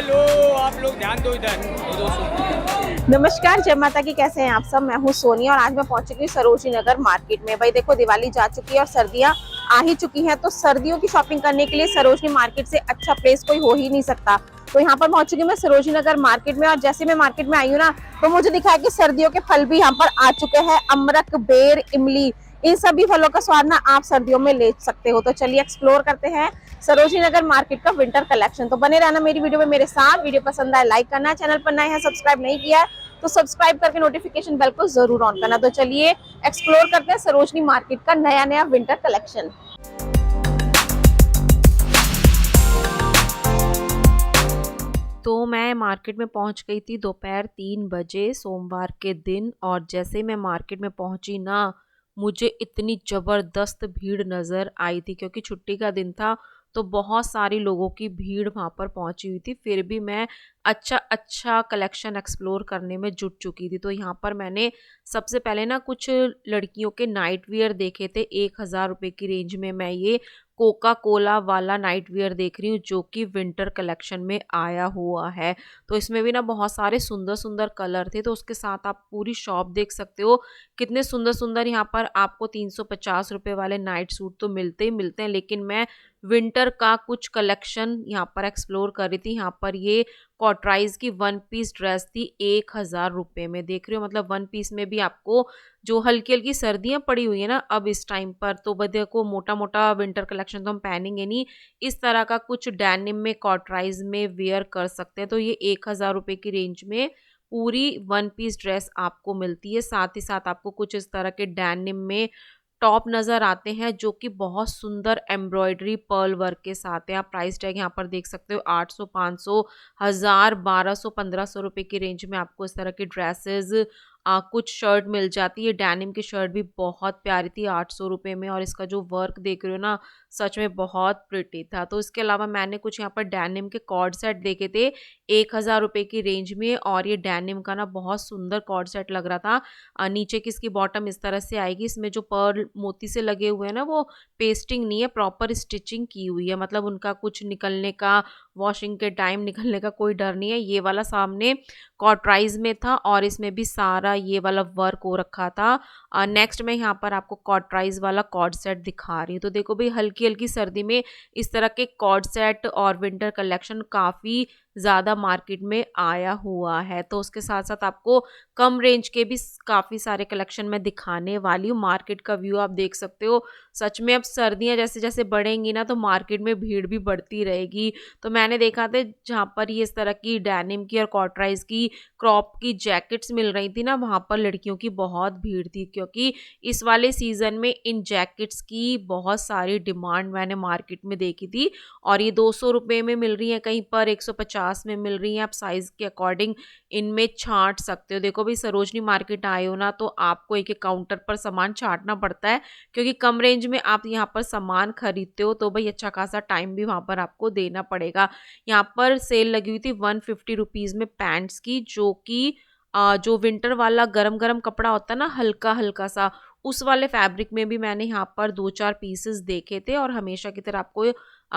Hello, आप लोग ध्यान दो इधर। नमस्कार, जय माता की। कैसे हैं आप सब? मैं हूं सोनी और आज मैं पहुंच चुकी हूँ सरोजनी नगर मार्केट में। भाई देखो, दिवाली जा चुकी है और सर्दियां आ ही चुकी हैं, तो सर्दियों की शॉपिंग करने के लिए सरोजनी मार्केट से अच्छा प्लेस कोई हो ही नहीं सकता। तो यहाँ पर पहुंच चुकी हूँ मैं सरोजनी नगर मार्केट में, और जैसे मैं मार्केट में आई हूँ ना, तो मुझे दिखा है कि सर्दियों के फल भी यहाँ पर आ चुके हैं। अमरक, बेर, इमली, इन सभी फलों का स्वाद ना आप सर्दियों में ले सकते हो। तो चलिए एक्सप्लोर करते हैं सरोजनी नगर मार्केट का विंटर कलेक्शन। तो बने रहना मेरी वीडियो में मेरे साथ। वीडियो पसंद आए लाइक करना, चैनल पर नए हैं सब्सक्राइब नहीं किया है तो सब्सक्राइब करके नोटिफिकेशन बेल को जरूर ऑन करना। तो चलिए एक्सप्लोर करते हैं सरोजनी मार्केट का नया नया विंटर कलेक्शन। तो मैं मार्केट में पहुंच गई थी दोपहर 3 बजे सोमवार के दिन, और जैसे मैं मार्केट में पहुंची ना, मुझे इतनी ज़बरदस्त भीड़ नज़र आई थी क्योंकि छुट्टी का दिन था। तो बहुत सारी लोगों की भीड़ वहाँ पर पहुंची हुई थी। फिर भी मैं अच्छा अच्छा कलेक्शन एक्सप्लोर करने में जुट चुकी थी। तो यहाँ पर मैंने सबसे पहले ना कुछ लड़कियों के नाइट वियर देखे थे। 1,000 रुपये की रेंज में मैं ये कोका कोला वाला नाइट वियर देख रही हूँ, जो कि विंटर कलेक्शन में आया हुआ है। तो इसमें भी ना बहुत सारे सुंदर सुंदर कलर थे। तो उसके साथ आप पूरी शॉप देख सकते हो, कितने सुंदर सुंदर यहाँ पर आपको 350 रुपये वाले नाइट सूट तो मिलते ही मिलते हैं। लेकिन मैं विंटर का कुछ कलेक्शन यहाँ पर एक्सप्लोर कर रही थी। यहाँ पर ये कॉटराइज की वन पीस ड्रेस थी 1,000 रुपये में, देख रहे हो। मतलब वन पीस में भी आपको जो हल्की हल्की सर्दियां पड़ी हुई है ना अब इस टाइम पर, तो बदे को मोटा मोटा विंटर कलेक्शन तो हम पहनेंगे नहीं। इस तरह का कुछ डेनिम में कॉटराइज में वेयर कर सकते हैं। तो ये 1,000 रुपये की रेंज में पूरी वन पीस ड्रेस आपको मिलती है। साथ ही साथ आपको कुछ इस तरह के डेनिम में टॉप नज़र आते हैं, जो कि बहुत सुंदर एम्ब्रॉयडरी पर्ल वर्क के साथ है। आप प्राइस टैग यहाँ पर देख सकते हो, 800, 500, 1000, 1200, 1500 रुपये की रेंज में आपको इस तरह की ड्रेसेस कुछ शर्ट मिल जाती है। डेनिम की शर्ट भी बहुत प्यारी थी 800 रुपये में, और इसका जो वर्क देख रहे हो ना, सच में बहुत प्रिटी था। तो इसके अलावा मैंने कुछ यहाँ पर डेनिम के कॉर्ड सेट देखे थे 1,000 रुपये की रेंज में, और ये डेनिम का ना बहुत सुंदर कॉर्ड सेट लग रहा था। नीचे की इसकी बॉटम इस तरह से आएगी। इसमें जो पर्ल मोती से लगे हुए हैं ना, वो पेस्टिंग नहीं है, प्रॉपर स्टिचिंग की हुई है। मतलब उनका कुछ निकलने का, वॉशिंग के टाइम निकलने का कोई डर नहीं है। ये वाला सामने कॉटराइज में था और इसमें भी सारा ये वाला वर्क हो रखा था। नेक्स्ट में यहाँ पर आपको कॉटराइज वाला कॉर्ड सेट दिखा रही हूँ। तो देखो भाई, हल्की हल्की सर्दी में इस तरह के कॉर्ड सेट और विंटर कलेक्शन काफ़ी ज़्यादा मार्केट में आया हुआ है। तो उसके साथ साथ आपको कम रेंज के भी काफ़ी सारे कलेक्शन मैं दिखाने वाली हूँ। मार्केट का व्यू आप देख सकते हो। सच में अब सर्दियाँ जैसे जैसे बढ़ेंगी ना, तो मार्केट में भीड़ भी बढ़ती रहेगी। तो मैंने देखा था जहाँ पर ये इस तरह की डेनिम की और कॉटराइज की क्रॉप की जैकेट्स मिल रही थी ना, वहाँ पर लड़कियों की बहुत भीड़ थी, क्योंकि इस वाले सीज़न में इन जैकेट्स की बहुत सारी डिमांड मैंने मार्केट में देखी थी। और ये 200 रुपये में मिल रही है, कहीं पर 150 में मिल रही हैं। आप साइज़ के अकॉर्डिंग इनमें छांट सकते हो। देखो भाई, सरोजनी मार्केट आए हो ना, तो आपको एक एक काउंटर पर सामान छांटना पड़ता है, क्योंकि कम रेंज में आप यहाँ पर सामान खरीदते हो, तो भाई अच्छा खासा टाइम भी वहाँ पर आपको देना पड़ेगा। यहाँ पर सेल लगी हुई थी 150 रुपीज़ में पैंट्स की, जो कि जो विंटर वाला गरम गरम कपड़ा होता है ना, हल्का हल्का सा, उस वाले फैब्रिक में भी मैंने यहाँ पर 2-4 पीसेस देखे थे। और हमेशा की तरह आपको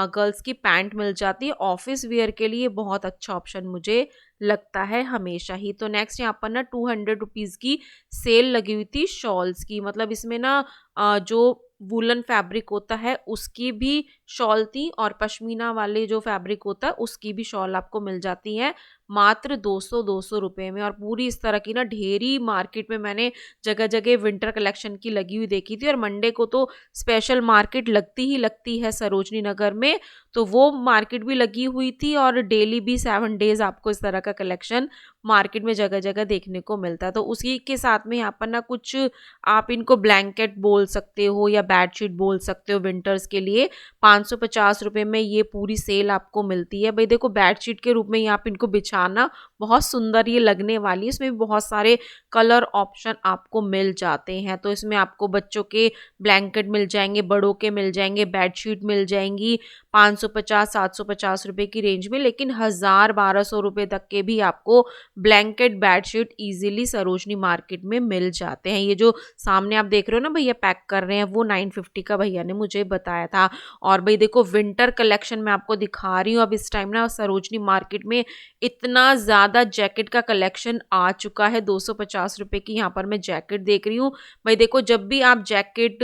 गर्ल्स की पैंट मिल जाती है। ऑफिस वियर के लिए बहुत अच्छा ऑप्शन मुझे लगता है हमेशा ही। तो नेक्स्ट यहाँ पर ना 200 रुपीज़ की सेल लगी हुई थी शॉल्स की। मतलब इसमें ना जो वुलन फैब्रिक होता है उसकी भी शॉल थी, और पश्मीना वाले जो फैब्रिक होता है उसकी भी शॉल आपको मिल जाती है मात्र 200 रुपये में। और पूरी इस तरह की ना ढेरी मार्केट में मैंने जगह जगह विंटर कलेक्शन की लगी हुई देखी थी। और मंडे को तो स्पेशल मार्केट लगती ही लगती है सरोजनी नगर में, तो वो मार्केट भी लगी हुई थी। और डेली भी 7 डेज आपको इस तरह का कलेक्शन मार्केट में जगह जगह देखने को मिलता है। तो उसी के साथ में यहाँ पर ना कुछ, आप इनको ब्लैंकेट बोल सकते हो या बेडशीट बोल सकते हो, विंटर्स के लिए 550 रुपये में ये पूरी सेल आपको मिलती है। भाई देखो, बेडशीट के रूप में ही आप इनको बिछा लाना, बहुत सुंदर ये लगने वाली है। इसमें भी बहुत सारे कलर ऑप्शन आपको मिल जाते हैं। तो इसमें आपको बच्चों के ब्लैंकेट मिल जाएंगे, बड़ों के मिल जाएंगे, बेडशीट मिल जाएंगी 550-750 रुपए की रेंज में, लेकिन 1000-1200 रुपए तक के भी आपको blanket bedsheet easily Sarojini market में मिल जाते हैं। ये जो सामने आप देख रहे हो ना भैया पैक कर रहे हैं, वो 950 का भैया ने मुझे बताया था। और भाई देखो विंटर कलेक्शन मैं आपको दिखा रही हूँ। अब इस टाइम ना सरोजनी मार्केट में इतना ज़्यादा जैकेट का कलेक्शन आ चुका है। 250 रुपए की यहाँ पर मैं जैकेट देख रही हूँ। भाई देखो जब भी आप जैकेट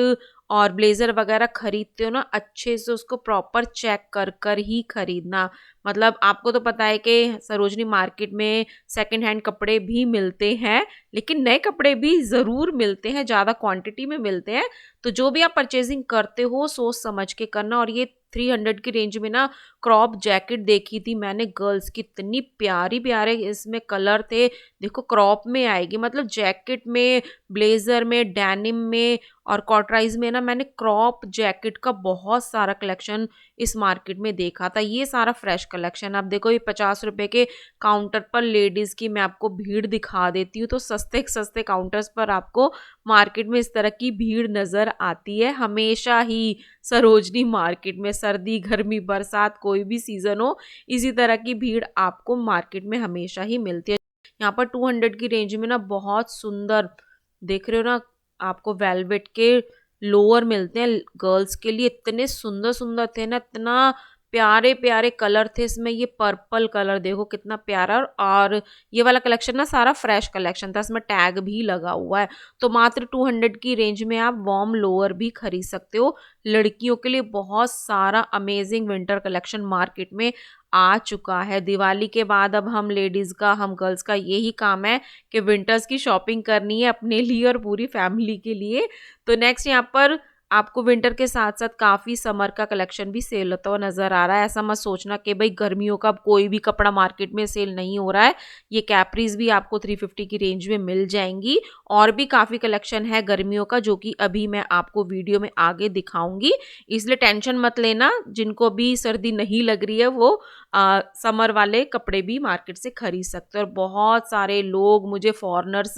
और ब्लेजर वगैरह खरीदते हो ना, अच्छे से उसको प्रॉपर चेक कर कर ही खरीदना। मतलब आपको तो पता है कि सरोजनी मार्केट में सेकंड हैंड कपड़े भी मिलते हैं, लेकिन नए कपड़े भी ज़रूर मिलते हैं, ज़्यादा क्वांटिटी में मिलते हैं। तो जो भी आप परचेजिंग करते हो सोच समझ के करना। और ये 300 की रेंज में ना क्रॉप जैकेट देखी थी मैंने गर्ल्स की, इतनी प्यारी प्यारे इसमें कलर थे। देखो क्रॉप में आएगी, मतलब जैकेट में, ब्लेजर में, डेनिम में और कॉटराइज में ना मैंने क्रॉप जैकेट का बहुत सारा कलेक्शन इस मार्केट में देखा था। ये सारा फ्रेश कलेक्शन। आप देखो ये 50 रुपए के काउंटर पर लेडीज की मैं आपको भीड़ दिखा देती हूँ। तो सस्ते सस्ते काउंटर्स पर आपको मार्केट में इस तरह की भीड़ नजर आती है हमेशा ही। सरोजनी मार्केट में सर्दी, गर्मी, बरसात, कोई भी सीजन हो, इसी तरह की भीड़ आपको मार्केट में हमेशा ही मिलती है। यहाँ पर 200 की रेंज में ना बहुत सुंदर देख रहे हो ना, आपको वेलवेट के लोअर मिलते हैं गर्ल्स के लिए। इतने सुंदर सुंदर थे ना, इतना प्यारे प्यारे कलर थे इसमें। ये पर्पल कलर देखो कितना प्यारा। और ये वाला कलेक्शन ना सारा फ्रेश कलेक्शन था, इसमें टैग भी लगा हुआ है। तो मात्र 200 की रेंज में आप वार्म लोअर भी खरीद सकते हो। लड़कियों के लिए बहुत सारा अमेजिंग विंटर कलेक्शन मार्केट में आ चुका है। दिवाली के बाद अब हम लेडीज़ का, हम गर्ल्स का यही काम है कि विंटर्स की शॉपिंग करनी है अपने लिए और पूरी फैमिली के लिए। तो नेक्स्ट यहाँ पर आपको विंटर के साथ साथ काफ़ी समर का कलेक्शन भी सेल होता हुआ नज़र आ रहा है। ऐसा मत सोचना कि भाई गर्मियों का कोई भी कपड़ा मार्केट में सेल नहीं हो रहा है। ये कैप्रीज भी आपको 350 की रेंज में मिल जाएंगी। और भी काफ़ी कलेक्शन है गर्मियों का जो कि अभी मैं आपको वीडियो में आगे दिखाऊंगी, इसलिए टेंशन मत लेना। जिनको भी सर्दी नहीं लग रही है वो समर वाले कपड़े भी मार्केट से खरीद सकते हैं। और बहुत सारे लोग मुझे फॉरेनर्स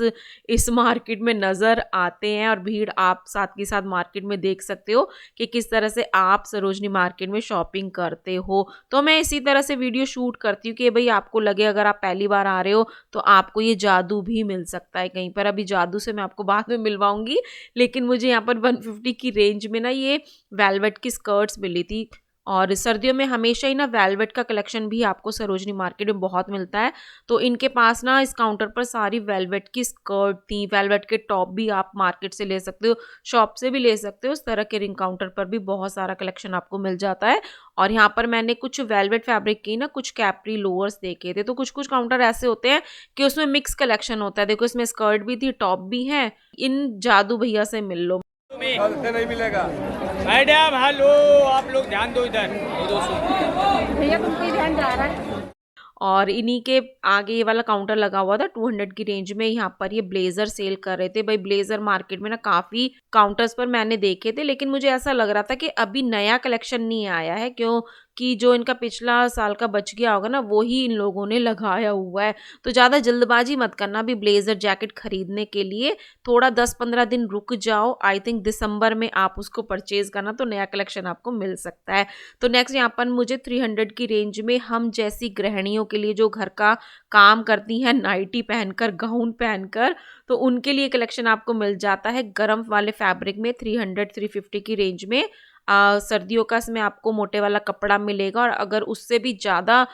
इस मार्केट में नज़र आते हैं और भीड़ आप साथ के साथ मार्केट में देख सकते हो कि किस तरह से आप सरोजनी मार्केट में शॉपिंग करते हो। तो मैं इसी तरह से वीडियो शूट करती हूँ कि भाई आपको लगे अगर आप पहली बार आ रहे हो तो आपको ये जादू भी मिल सकता है कहीं पर। अभी जादू से मैं आपको बाद में मिलवाऊंगी, लेकिन मुझे यहाँ पर 150 की रेंज में ना ये वेलवेट की स्कर्ट्स मिली थी। और सर्दियों में हमेशा ही ना वेलवेट का कलेक्शन भी आपको सरोजनी मार्केट में बहुत मिलता है। तो इनके पास ना इस काउंटर पर सारी वेलवेट की स्कर्ट थी, वेलवेट के टॉप भी आप मार्केट से ले सकते हो, शॉप से भी ले सकते हो। इस तरह के रिंग काउंटर पर भी बहुत सारा कलेक्शन आपको मिल जाता है। और यहाँ पर मैंने कुछ वेलवेट फैब्रिक की ना कुछ कैप्री लोअर्स देखे थे। तो कुछ कुछ काउंटर ऐसे होते हैं कि उसमें मिक्स कलेक्शन होता है। देखो इसमें स्कर्ट भी थी, टॉप भी है। इन जादू भैया से मिल लो। नहीं मिलेगा मैडम। हेलो, आप लोग ध्यान दो इधर। भैया तुमको ही ध्यान जा रहा है। और इन्हीं के आगे ये वाला काउंटर लगा हुआ था 200 की रेंज में। यहाँ पर ये ब्लेजर सेल कर रहे थे। भाई ब्लेजर मार्केट में ना काफ़ी काउंटर्स पर मैंने देखे थे, लेकिन मुझे ऐसा लग रहा था कि अभी नया कलेक्शन नहीं आया है, क्योंकि जो इनका पिछला साल का बच गया होगा ना वो ही इन लोगों ने लगाया हुआ है। तो ज़्यादा जल्दबाजी मत करना अभी ब्लेजर जैकेट खरीदने के लिए। थोड़ा 10-15 दिन रुक जाओ। आई थिंक दिसंबर में आप उसको परचेज करना तो नया कलेक्शन आपको मिल सकता है। तो नेक्स्ट यहाँ पर मुझे 300 की रेंज में हम जैसी गृहिणियों के लिए जो घर का काम करती हैं नाइटी पहनकर, गाउन पहनकर, तो उनके लिए कलेक्शन आपको मिल जाता है गर्म वाले फैब्रिक में 300-350 की रेंज में। सर्दियों का इसमें आपको मोटे वाला कपड़ा मिलेगा। और अगर उससे भी ज़्यादा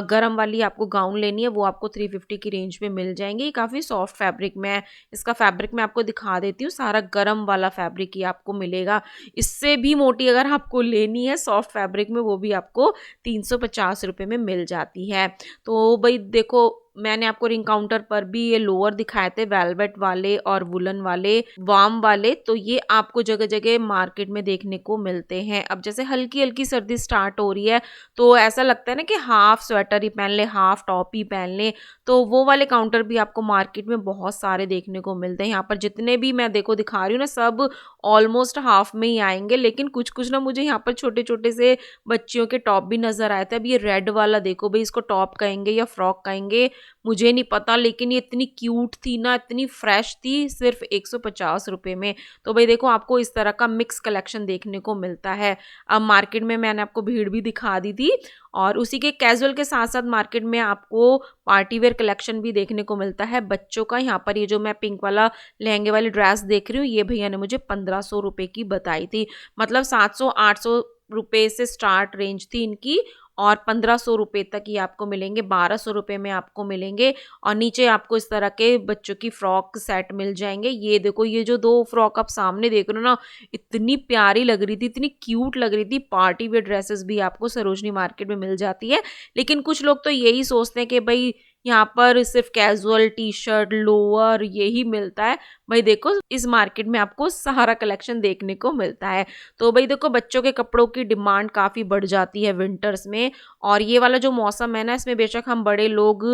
गरम वाली आपको गाउन लेनी है वो आपको 350 की रेंज में मिल जाएंगी। काफ़ी सॉफ्ट फैब्रिक में है। इसका फैब्रिक मैं आपको दिखा देती हूँ, सारा गरम वाला फैब्रिक ही आपको मिलेगा। इससे भी मोटी अगर आपको लेनी है सॉफ्ट फैब्रिक में, वो भी आपको 350 रुपये में मिल जाती है। तो भाई देखो मैंने आपको रिंग काउंटर पर भी ये लोअर दिखाए थे वेलवेट वाले और वुलन वाले, वार्म वाले। तो ये आपको जगह जगह मार्केट में देखने को मिलते हैं। अब जैसे हल्की हल्की सर्दी स्टार्ट हो रही है तो ऐसा लगता है ना कि हाफ स्वेटर ही पहन ले, हाफ टॉप ही पहन ले। तो वो वाले काउंटर भी आपको मार्केट में बहुत सारे देखने को मिलते हैं। यहाँ पर जितने भी मैं देखो दिखा रही हूँ ना, सब ऑलमोस्ट हाफ में ही आएंगे, लेकिन कुछ कुछ ना मुझे यहाँ पर छोटे छोटे से बच्चियों के टॉप भी नजर आए थे। अब ये रेड वाला देखो भाई, इसको टॉप कहेंगे या फ्रॉक कहेंगे मुझे नहीं पता, लेकिन ये इतनी क्यूट थी ना, इतनी फ्रेश थी, सिर्फ 150 रुपये में। तो भाई देखो आपको इस तरह का मिक्स कलेक्शन देखने को मिलता है। अब मार्केट में मैंने आपको भीड़ भी दिखा दी थी, और उसी के कैजुअल के साथ साथ मार्केट में आपको पार्टी वेयर कलेक्शन भी देखने को मिलता है बच्चों का। यहाँ पर ये जो मैं पिंक वाला लहंगे वाली ड्रेस देख रही हूँ, ये भैया ने मुझे 1500 रुपये की बताई थी। मतलब 700-800 रुपये से स्टार्ट रेंज थी इनकी, और 1500 रुपये तक ये आपको मिलेंगे, 1200 रुपये में आपको मिलेंगे। और नीचे आपको इस तरह के बच्चों की फ्रॉक सेट मिल जाएंगे। ये देखो, ये जो 2 फ्रॉक आप सामने देख रहे हो ना, इतनी प्यारी लग रही थी, इतनी क्यूट लग रही थी। पार्टी वेयर ड्रेसेस भी आपको सरोजनी मार्केट में मिल जाती है। लेकिन कुछ लोग तो यही सोचते हैं कि भाई यहाँ पर सिर्फ कैजुअल टी शर्ट लोअर यही मिलता है। भाई देखो, इस मार्केट में आपको सारा कलेक्शन देखने को मिलता है। तो भाई देखो, बच्चों के कपड़ों की डिमांड काफ़ी बढ़ जाती है विंटर्स में। और ये वाला जो मौसम है ना, इसमें बेशक हम बड़े लोग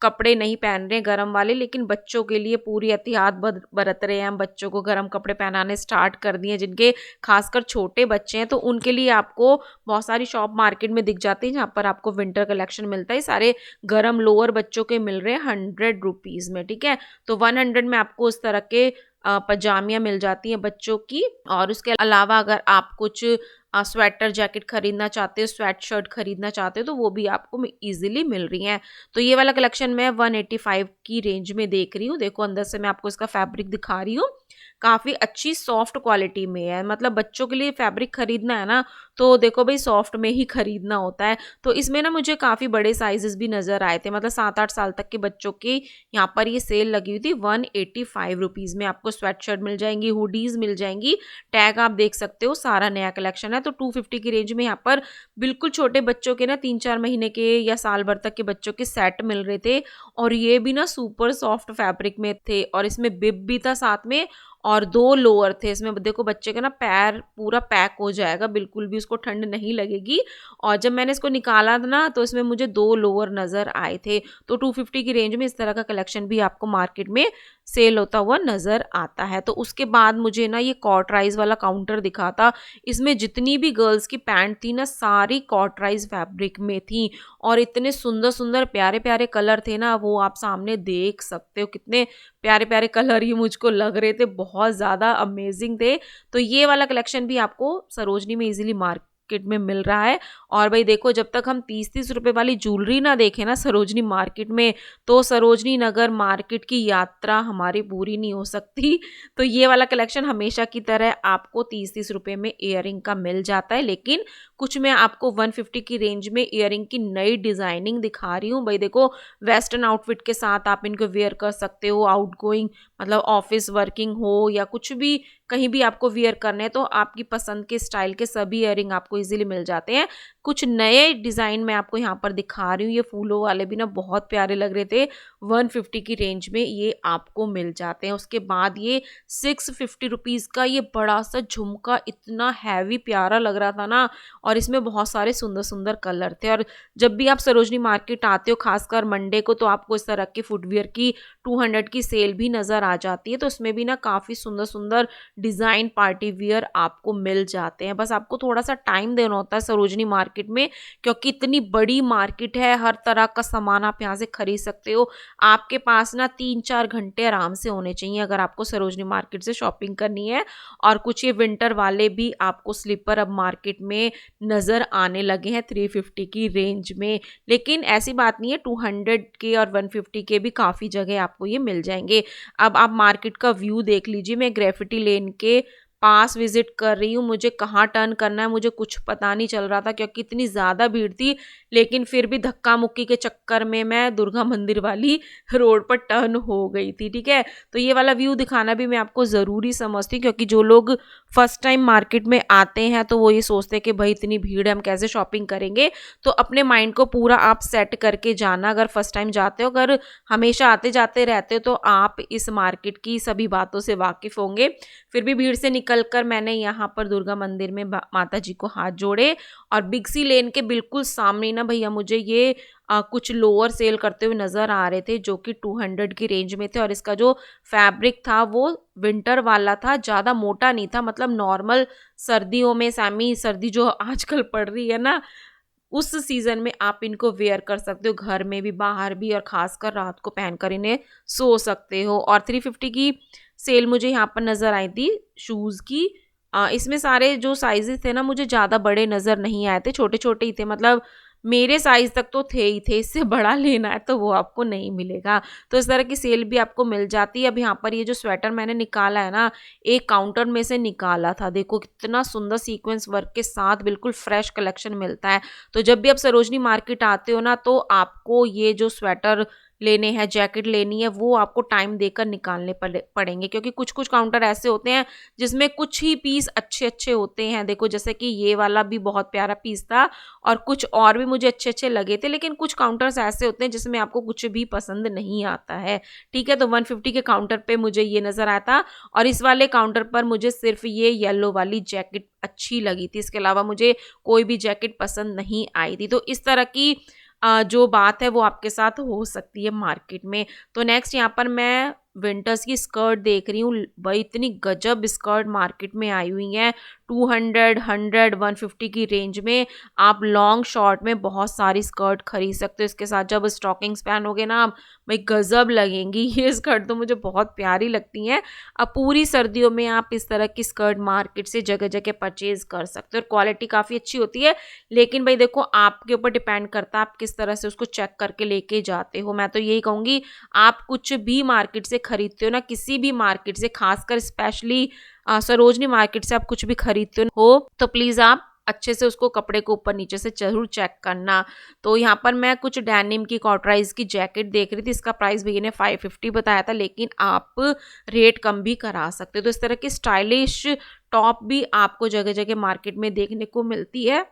कपड़े नहीं पहन रहे हैं गर्म वाले, लेकिन बच्चों के लिए पूरी एहतियात बरत रहे हैं हम। बच्चों को गर्म कपड़े पहनाने स्टार्ट कर दिए, जिनके खासकर छोटे बच्चे हैं, तो उनके लिए आपको बहुत सारी शॉप मार्केट में दिख जाती है जहाँ पर आपको विंटर कलेक्शन मिलता है। सारे गर्म लोअर बच्चों के मिल रहे हैं 100 रुपीज़ में, ठीक है। तो 100 में आपको इस तरह के पजामियाँ मिल जाती हैं बच्चों की। और उसके अलावा अगर आप कुछ स्वेटर जैकेट खरीदना चाहते हो, स्वेट शर्ट खरीदना चाहते हो, तो वो भी आपको इजीली मिल रही हैं। तो ये वाला कलेक्शन मैं 185 की रेंज में देख रही हूँ। देखो अंदर से मैं आपको इसका फैब्रिक दिखा रही हूँ, काफ़ी अच्छी सॉफ्ट क्वालिटी में है। मतलब बच्चों के लिए फैब्रिक खरीदना है ना, तो देखो भाई सॉफ्ट में ही खरीदना होता है। तो इसमें ना मुझे काफ़ी बड़े साइजेस भी नज़र आए थे, मतलब 7-8 साल तक के बच्चों की यहाँ पर ये सेल लगी हुई थी। 185 रुपीज़ में आपको स्वेट शर्ट मिल जाएंगी, हुडीज़ मिल जाएंगी। टैग आप देख सकते हो, सारा नया कलेक्शन है। तो 250 की रेंज में यहाँ पर बिल्कुल छोटे बच्चों के ना 3-4 महीने के या साल भर तक के बच्चों के सेट मिल रहे थे। और ये भी ना सुपर सॉफ्ट फैब्रिक में थे, और इसमें बिब भी था साथ में, और 2 लोअर थे इसमें। देखो बच्चे का ना पैर पूरा पैक हो जाएगा, बिल्कुल भी उसको ठंड नहीं लगेगी। और जब मैंने इसको निकाला था ना, तो इसमें मुझे 2 लोअर नज़र आए थे। तो 250 की रेंज में इस तरह का कलेक्शन भी आपको मार्केट में सेल होता हुआ नज़र आता है। तो उसके बाद मुझे ना ये कॉटराइज वाला काउंटर दिखा था। इसमें जितनी भी गर्ल्स की पैंट थी ना, सारी कॉटराइज फैब्रिक में थी, और इतने सुंदर सुंदर प्यारे प्यारे कलर थे ना, वो आप सामने देख सकते हो। कितने प्यारे प्यारे कलर ये मुझको लग रहे थे, बहुत ज़्यादा अमेजिंग थे। तो ये वाला कलेक्शन भी आपको सरोजनी में इजीली मार्केट में मिल रहा है। और भाई देखो, जब तक हम 30-30 रुपए वाली ज्वेलरी ना देखें ना सरोजनी मार्केट में, तो सरोजनी नगर मार्केट की यात्रा हमारी पूरी नहीं हो सकती। तो ये वाला कलेक्शन हमेशा की तरह आपको 30-30 रुपए में इयररिंग का मिल जाता है। लेकिन कुछ मैं आपको 150 की रेंज में इयररिंग की नई डिज़ाइनिंग दिखा रही हूँ। भाई देखो, वेस्टर्न आउटफिट के साथ आप इनको वेयर कर सकते हो, आउटगोइंग मतलब ऑफिस वर्किंग हो या कुछ भी कहीं भी आपको वियर करने हैं, तो आपकी पसंद के स्टाइल के सभी इयररिंग आपको इजीली मिल जाते हैं। कुछ नए डिज़ाइन मैं आपको यहाँ पर दिखा रही हूँ। ये फूलों वाले भी ना बहुत प्यारे लग रहे थे। 150 की रेंज में ये आपको मिल जाते हैं। उसके बाद ये 650 रुपीज़ का ये बड़ा सा झुमका इतना हैवी प्यारा लग रहा था ना, और इसमें बहुत सारे सुंदर सुंदर कलर थे। और जब भी आप सरोजनी मार्केट आते हो, खासकर मंडे को, तो आपको इस तरह की फुटवियर की 200 की सेल भी नज़र आ जाती है। तो इसमें भी ना काफ़ी सुंदर सुंदर डिज़ाइन पार्टी वियर आपको मिल जाते हैं। बस आपको थोड़ा सा टाइम देना होता है सरोजनी मार्केट में, क्योंकि इतनी बड़ी मार्केट है, हर तरह का सामान आप यहाँ से खरीद सकते हो। आपके पास ना 3-4 घंटे आराम से होने चाहिए अगर आपको सरोजनी मार्केट से शॉपिंग करनी है। और कुछ ये विंटर वाले भी आपको स्लीपर अब मार्केट में नज़र आने लगे हैं 350 की रेंज में। लेकिन ऐसी बात नहीं है, 200 के और 150 के भी काफ़ी जगह आपको ये मिल जाएंगे। अब आप मार्केट का व्यू देख लीजिए। मैं ग्रेफिटी लेन के पास विजिट कर रही हूँ। मुझे कहाँ टर्न करना है मुझे कुछ पता नहीं चल रहा था, क्योंकि इतनी ज़्यादा भीड़ थी। लेकिन फिर भी धक्का मुक्की के चक्कर में मैं दुर्गा मंदिर वाली रोड पर टर्न हो गई थी, ठीक है। तो ये वाला व्यू दिखाना भी मैं आपको ज़रूरी समझती हूँ, क्योंकि जो लोग फर्स्ट टाइम मार्केट में आते हैं तो वो ये सोचते हैं कि भाई इतनी भीड़ है, हम कैसे शॉपिंग करेंगे। तो अपने माइंड को पूरा आप सेट करके जाना अगर फर्स्ट टाइम जाते हो। अगर हमेशा आते जाते रहते हो तो आप इस मार्केट की सभी बातों से वाकिफ़ होंगे। फिर भी भीड़ से निकलकर मैंने यहाँ पर दुर्गा मंदिर में माता जी को हाथ जोड़े। और बिग सी लेन के बिल्कुल सामने ना भैया मुझे ये कुछ लोअर सेल करते हुए नज़र आ रहे थे जो कि 200 की रेंज में थे, और इसका जो फैब्रिक था वो विंटर वाला था, ज़्यादा मोटा नहीं था, मतलब नॉर्मल सर्दियों में सेमी सर्दी जो आजकल पड़ रही है ना, उस सीज़न में आप इनको वेयर कर सकते हो, घर में भी बाहर भी, और ख़ासकर रात को पहनकर इन्हें सो सकते हो। और 350 की सेल मुझे यहाँ पर नज़र आई थी शूज़ की। इसमें सारे जो साइज़ेस थे ना मुझे ज़्यादा बड़े नज़र नहीं आए थे, छोटे-छोटे ही थे, मतलब मेरे साइज़ तक तो थे ही थे, इससे बड़ा लेना है तो वो आपको नहीं मिलेगा। तो इस तरह की सेल भी आपको मिल जाती है। अब यहाँ पर ये जो स्वेटर मैंने निकाला है ना, एक काउंटर में से निकाला था, देखो कितना सुंदर सीक्वेंस वर्क के साथ बिल्कुल फ्रेश कलेक्शन मिलता है। तो जब भी आप सरोजनी मार्केट आते हो ना, तो आपको ये जो स्वेटर लेने हैं, जैकेट लेनी है, वो आपको टाइम देकर निकालने पड़ेंगे, क्योंकि कुछ कुछ काउंटर ऐसे होते हैं जिसमें कुछ ही पीस अच्छे अच्छे होते हैं। देखो जैसे कि ये वाला भी बहुत प्यारा पीस था, और कुछ और भी मुझे अच्छे अच्छे लगे थे, लेकिन कुछ काउंटर्स ऐसे होते हैं जिसमें आपको कुछ भी पसंद नहीं आता है। ठीक है, तो 150 के काउंटर पे मुझे ये नज़र आया था, और इस वाले काउंटर पर मुझे सिर्फ ये येलो वाली जैकेट अच्छी लगी थी, इसके अलावा मुझे कोई भी जैकेट पसंद नहीं आई थी। तो इस तरह की जो बात है वो आपके साथ हो सकती है मार्केट में। तो नेक्स्ट यहाँ पर मैं विंटर्स की स्कर्ट देख रही हूँ, भाई इतनी गजब स्कर्ट मार्केट में आई हुई हैं, 200, 100, 150 की रेंज में आप लॉन्ग शॉर्ट में बहुत सारी स्कर्ट खरीद सकते हो। इसके साथ जब स्टॉकिंग्स पहनोगे ना आप, भाई गजब लगेंगी। ये स्कर्ट तो मुझे बहुत प्यारी लगती हैं। अब पूरी सर्दियों में आप इस तरह की स्कर्ट मार्केट से जगह जगह परचेज कर सकते हो, और क्वालिटी काफ़ी अच्छी होती है, लेकिन भाई देखो आपके ऊपर डिपेंड करता है आप किस तरह से उसको चेक करके लेके जाते हो। मैं तो यही कहूँगी, आप कुछ भी मार्केट से खरीदते हो ना, किसी भी मार्केट से, खासकर स्पेशली सरोजनी मार्केट से आप कुछ भी खरीदते हो तो प्लीज़ आप अच्छे से उसको कपड़े को ऊपर नीचे से जरूर चेक करना। तो यहाँ पर मैं कुछ डेनिम की कॉटराइज की जैकेट देख रही थी, इसका प्राइस भैया ने 550 बताया था, लेकिन आप रेट कम भी करा सकते हो। तो इस तरह की स्टाइलिश टॉप भी आपको जगह जगह मार्केट में देखने को मिलती है।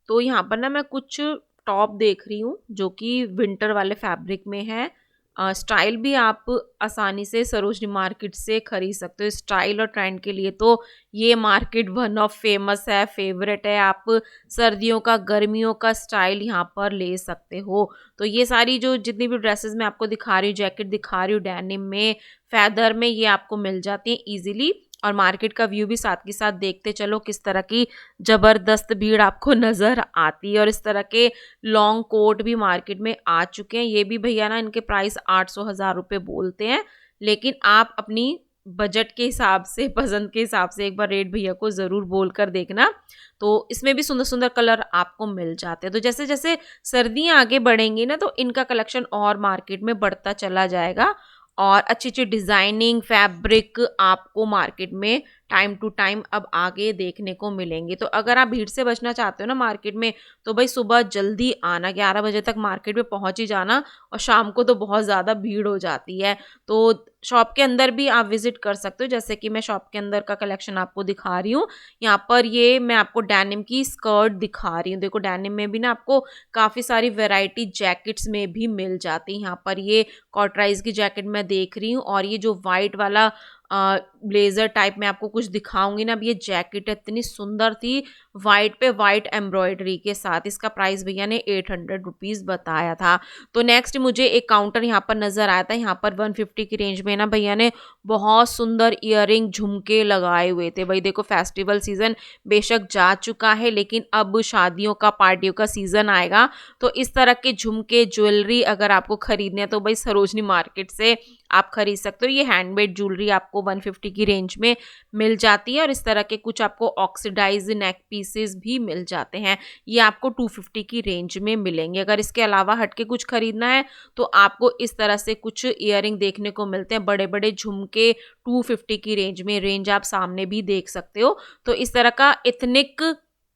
तो यहाँ पर ना मैं कुछ टॉप देख रही हूँ जो कि विंटर वाले फैब्रिक में है। स्टाइल भी आप आसानी से सरोजनी मार्केट से खरीद सकते हो। स्टाइल और ट्रेंड के लिए तो ये मार्केट वन ऑफ फेमस है, फेवरेट है। आप सर्दियों का, गर्मियों का स्टाइल यहाँ पर ले सकते हो। तो ये सारी जो जितनी भी ड्रेसेस मैं आपको दिखा रही हूँ, जैकेट दिखा रही हूँ, डेनिम में, फैदर में, ये आपको मिल जाती हैं ईजिली। और मार्केट का व्यू भी साथ के साथ देखते चलो किस तरह की ज़बरदस्त भीड़ आपको नज़र आती है। और इस तरह के लॉन्ग कोट भी मार्केट में आ चुके हैं। ये भी भैया ना इनके प्राइस 800 हज़ार रुपये बोलते हैं, लेकिन आप अपनी बजट के हिसाब से, पसंद के हिसाब से एक बार रेट भैया को ज़रूर बोल कर देखना। तो इसमें भी सुंदर सुंदर कलर आपको मिल जाते हैं। तो जैसे जैसे सर्दियाँ आगे बढ़ेंगी ना, तो इनका कलेक्शन और मार्केट में बढ़ता चला जाएगा, और अच्छी अच्छी डिज़ाइनिंग फैब्रिक आपको मार्केट में टाइम टू टाइम अब आगे देखने को मिलेंगे। तो अगर आप भीड़ से बचना चाहते हो ना मार्केट में, तो भाई सुबह जल्दी आना, 11 बजे तक मार्केट में पहुंच ही जाना, और शाम को तो बहुत ज़्यादा भीड़ हो जाती है। तो शॉप के अंदर भी आप विजिट कर सकते हो, जैसे कि मैं शॉप के अंदर का कलेक्शन आपको दिखा रही हूँ। यहाँ पर ये मैं आपको डेनिम की स्कर्ट दिखा रही हूँ। देखो डेनिम में भी ना आपको काफ़ी सारी वेराइटी जैकेट्स में भी मिल जाती है। यहाँ पर ये कॉटराइज की जैकेट मैं देख रही हूँ, और ये जो वाइट वाला ब्लेजर टाइप में आपको कुछ दिखाऊंगी ना, अब ये जैकेट इतनी सुंदर थी, वाइट पे वाइट एम्ब्रॉयडरी के साथ। इसका प्राइस भैया ने 800 रुपीज़ बताया था। तो नेक्स्ट मुझे एक काउंटर यहाँ पर नज़र आया था। यहाँ पर 150 की रेंज में ना भैया ने बहुत सुंदर ईयरिंग झुमके लगाए हुए थे। भाई देखो फेस्टिवल सीज़न बेशक जा चुका है, लेकिन अब शादियों का, पार्टियों का सीज़न आएगा, तो इस तरह के झुमके, ज्वेलरी अगर आपको खरीदने हैं तो भाई सरोजनी मार्केट से आप खरीद सकते हो। ये हैंडमेड ज्वेलरी आपको 150 की रेंज में मिल जाती है, और इस तरह के कुछ आपको ऑक्सीडाइज नेक पीसेस भी मिल जाते हैं, ये आपको 250 की रेंज में मिलेंगे। अगर इसके अलावा हटके कुछ खरीदना है तो आपको इस तरह से कुछ ईयरिंग देखने को मिलते हैं, बड़े बड़े झुमके 250 की रेंज में। रेंज आप सामने भी देख सकते हो। तो इस तरह का एथनिक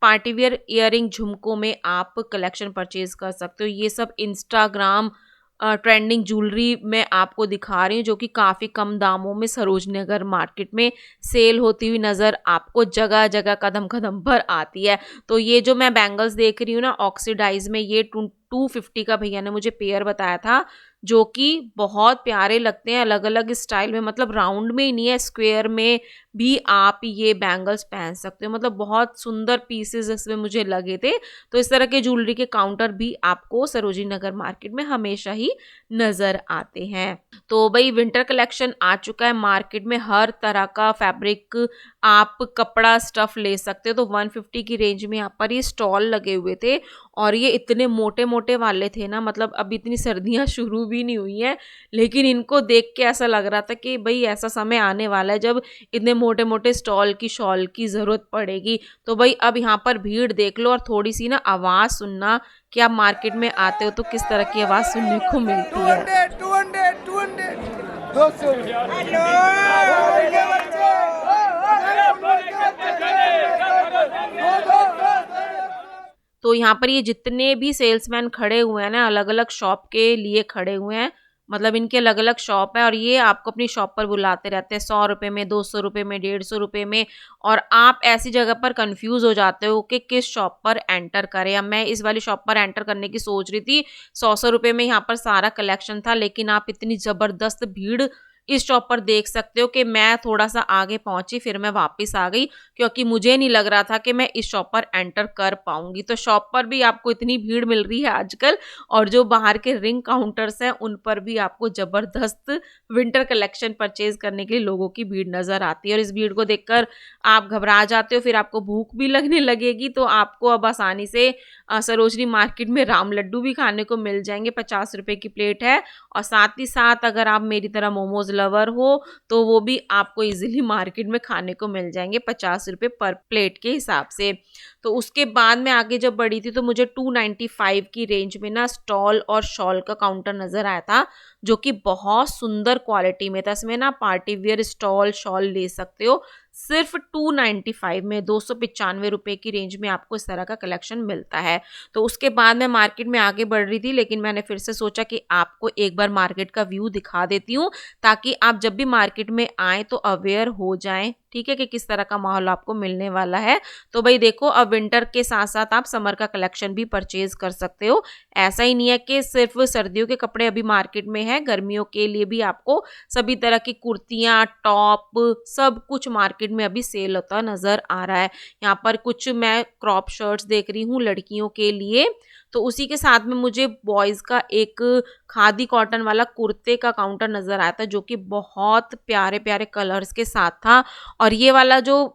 पार्टीवियर ईयरिंग झुमकों में आप कलेक्शन परचेज कर सकते हो। ये सब इंस्टाग्राम ट्रेंडिंग ज्वेलरी मैं आपको दिखा रही हूँ, जो कि काफ़ी कम दामों में सरोजनी नगर मार्केट में सेल होती हुई नज़र आपको जगह जगह, कदम कदम पर आती है। तो ये जो मैं बैंगल्स देख रही हूँ ना ऑक्सीडाइज में, ये 250 का भैया ने मुझे पेयर बताया था, जो कि बहुत प्यारे लगते हैं अलग अलग स्टाइल में, मतलब राउंड में ही नहीं है, स्क्वायर में भी आप ये बैंगल्स पहन सकते हो। मतलब बहुत सुंदर पीसेस इसमें मुझे लगे थे। तो इस तरह के ज्वेलरी के काउंटर भी आपको सरोजिनी नगर मार्केट में हमेशा ही नजर आते हैं। तो भाई विंटर कलेक्शन आ चुका है मार्केट में, हर तरह का फैब्रिक आप कपड़ा स्टफ ले सकते हो। तो 150 की रेंज में यहाँ पर ये स्टॉल लगे हुए थे और ये इतने मोटे मोटे वाले थे ना, मतलब अभी इतनी सर्दियां शुरू भी नहीं हुई हैं, लेकिन इनको देख के ऐसा लग रहा था कि भाई ऐसा समय आने वाला है जब इतने मोटे मोटे स्टॉल की शॉल की ज़रूरत पड़ेगी। तो भाई अब यहाँ पर भीड़ देख लो और थोड़ी सी ना आवाज़ सुनना कि आप मार्केट में आते हो तो किस तरह की आवाज़ सुनने को मिलती है। 200 तो यहाँ पर ये जितने भी सेल्समैन खड़े हुए हैं ना, अलग अलग शॉप के लिए खड़े हुए हैं, मतलब इनके अलग अलग शॉप है और ये आपको अपनी शॉप पर बुलाते रहते हैं 100 रुपये में, 200 रुपये में, 150 रुपये में। और आप ऐसी जगह पर कंफ्यूज हो जाते हो कि किस शॉप पर एंटर करें। अब मैं इस वाली शॉप पर एंटर करने की सोच रही थी, 100 रुपये में यहाँ पर सारा कलेक्शन था, लेकिन आप इतनी ज़बरदस्त भीड़ इस शॉप पर देख सकते हो कि मैं थोड़ा सा आगे पहुंची, फिर मैं वापस आ गई क्योंकि मुझे नहीं लग रहा था कि मैं इस शॉप पर एंटर कर पाऊंगी। तो शॉप पर भी आपको इतनी भीड़ मिल रही है आजकल, और जो बाहर के रिंग काउंटर्स हैं उन पर भी आपको जबरदस्त विंटर कलेक्शन परचेज करने के लिए लोगों की भीड़ नजर आती है। और इस भीड़ को देखकर आप घबरा जाते हो, फिर आपको भूख भी लगने लगेगी। तो आपको अब आसानी से सरोजनी मार्केट में राम लड्डू भी खाने को मिल जाएंगे, 50 रुपए की प्लेट है। और साथ ही साथ अगर आप मेरी तरह मोमोज लवर हो तो वो भी आपको इजीली मार्केट में खाने को मिल जाएंगे 50 रुपये पर प्लेट के हिसाब से। तो उसके बाद में आगे जब बढ़ी थी तो मुझे 295 की रेंज में ना स्टॉल और शॉल का काउंटर नजर आया था, जो कि बहुत सुंदर क्वालिटी में था। इसमें ना पार्टी वियर स्टॉल शॉल ले सकते हो सिर्फ 295 में, 295 रुपए की रेंज में आपको इस तरह का कलेक्शन मिलता है। तो उसके बाद मैं मार्केट में आगे बढ़ रही थी, लेकिन मैंने फिर से सोचा कि आपको एक बार मार्केट का व्यू दिखा देती हूँ ताकि आप जब भी मार्केट में आए तो अवेयर हो जाएं, ठीक है, कि किस तरह का माहौल आपको मिलने वाला है। तो भाई देखो, अब विंटर के साथ साथ आप समर का कलेक्शन भी परचेज कर सकते हो। ऐसा ही नहीं है कि सिर्फ सर्दियों के कपड़े अभी मार्केट में है, गर्मियों के लिए भी आपको सभी तरह की कुर्तियां, टॉप, सब कुछ मार्केट में अभी सेल होता नजर आ रहा है। यहाँ पर कुछ मैं क्रॉप शर्ट्स देख रही हूँ लड़कियों के लिए। तो उसी के साथ में मुझे बॉयज़ का एक खादी कॉटन वाला कुर्ते का काउंटर नज़र आया था, जो कि बहुत प्यारे प्यारे कलर्स के साथ था। और ये वाला जो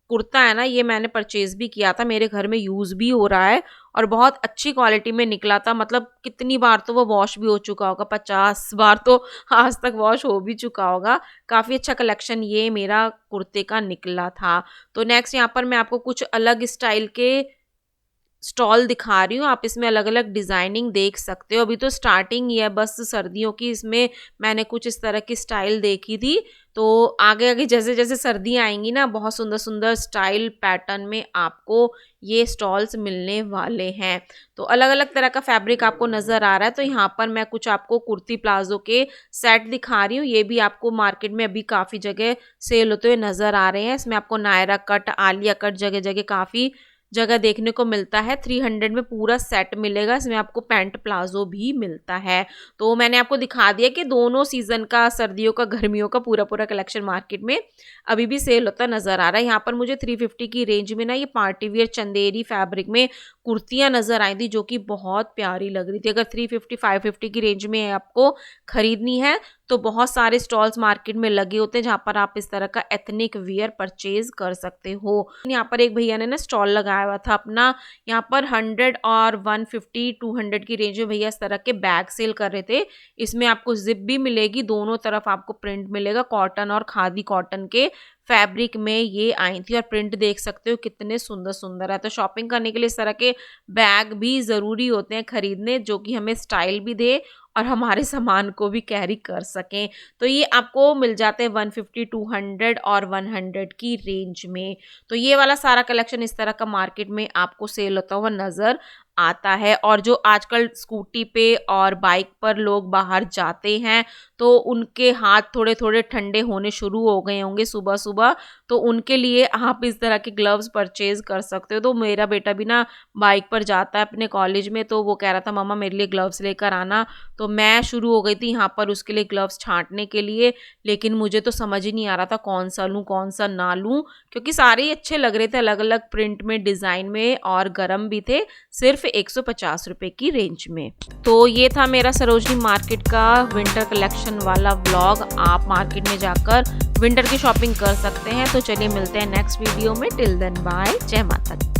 कुर्ता है ना, ये मैंने परचेज भी किया था, मेरे घर में यूज़ भी हो रहा है और बहुत अच्छी क्वालिटी में निकला था। मतलब कितनी बार तो वो वॉश भी हो चुका होगा, 50 बार तो आज तक वॉश हो भी चुका होगा। काफ़ी अच्छा कलेक्शन ये मेरा कुर्ते का निकला था। तो नेक्स्ट यहाँ पर मैं आपको कुछ अलग स्टाइल के स्टॉल दिखा रही हूँ, आप इसमें अलग अलग डिज़ाइनिंग देख सकते हो। अभी तो स्टार्टिंग ही है बस सर्दियों की, इसमें मैंने कुछ इस तरह की स्टाइल देखी थी। तो आगे आगे जैसे जैसे सर्दियाँ आएंगी ना, बहुत सुंदर सुंदर स्टाइल पैटर्न में आपको ये स्टॉल्स मिलने वाले हैं। तो अलग अलग तरह का फैब्रिक आपको नज़र आ रहा है। तो यहाँ पर मैं कुछ आपको कुर्ती प्लाजो के सेट दिखा रही हूँ, ये भी आपको मार्केट में अभी काफ़ी जगह सेल होते हुए नज़र आ रहे हैं। इसमें आपको नायरा कट, आलिया कट जगह जगह काफ़ी जगह देखने को मिलता है। 300 में पूरा सेट मिलेगा, इसमें आपको पैंट प्लाजो भी मिलता है। तो मैंने आपको दिखा दिया कि दोनों सीजन का, सर्दियों का, गर्मियों का पूरा पूरा कलेक्शन मार्केट में अभी भी सेल होता नजर आ रहा है। यहाँ पर मुझे 350 की रेंज में ना ये पार्टी वियर चंदेरी फैब्रिक में कुर्तियां नजर आई थी, जो कि बहुत प्यारी लग रही थी। अगर 350-550 की रेंज में आपको खरीदनी है तो बहुत सारे स्टॉल्स मार्केट में लगे होते हैं जहाँ पर आप इस तरह का एथनिक वियर परचेज कर सकते हो। यहाँ पर एक भैया ने ना स्टॉल लगाया हुआ था अपना, यहाँ पर 100 और 150, 200 की रेंज में भैया इस तरह के बैग सेल कर रहे थे। इसमें आपको जिप भी मिलेगी, दोनों तरफ आपको प्रिंट मिलेगा, कॉटन और खादी कॉटन के फैब्रिक में ये आई थी। और प्रिंट देख सकते हो कितने सुंदर सुंदर है। तो शॉपिंग करने के लिए इस तरह के बैग भी ज़रूरी होते हैं खरीदने, जो कि हमें स्टाइल भी दे और हमारे सामान को भी कैरी कर सकें। तो ये आपको मिल जाते हैं 150, 200 और 100 की रेंज में। तो ये वाला सारा कलेक्शन इस तरह का मार्केट में आपको सेल होता हुआ नज़र आता है। और जो आजकल स्कूटी पे और बाइक पर लोग बाहर जाते हैं तो उनके हाथ थोड़े थोड़े ठंडे होने शुरू हो गए होंगे सुबह सुबह, तो उनके लिए आप इस तरह के ग्लव्स परचेज कर सकते हो। तो मेरा बेटा भी ना बाइक पर जाता है अपने कॉलेज में, तो वो कह रहा था मम्मा मेरे लिए ग्लव्स लेकर आना। तो मैं शुरू हो गई थी यहाँ पर उसके लिए ग्लव्स छांटने के लिए, लेकिन मुझे तो समझ ही नहीं आ रहा था कौन सा लूँ कौन सा ना लूँ, क्योंकि सारे ही अच्छे लग रहे थे, अलग अलग प्रिंट में, डिज़ाइन में, और गर्म भी थे, सिर्फ 150 रुपए की रेंज में। तो ये था मेरा सरोजनी मार्केट का विंटर कलेक्शन वाला व्लॉग। आप मार्केट में जाकर विंटर की शॉपिंग कर सकते हैं। तो चलिए मिलते हैं नेक्स्ट वीडियो में। टिल देन बाय, जय माता दी।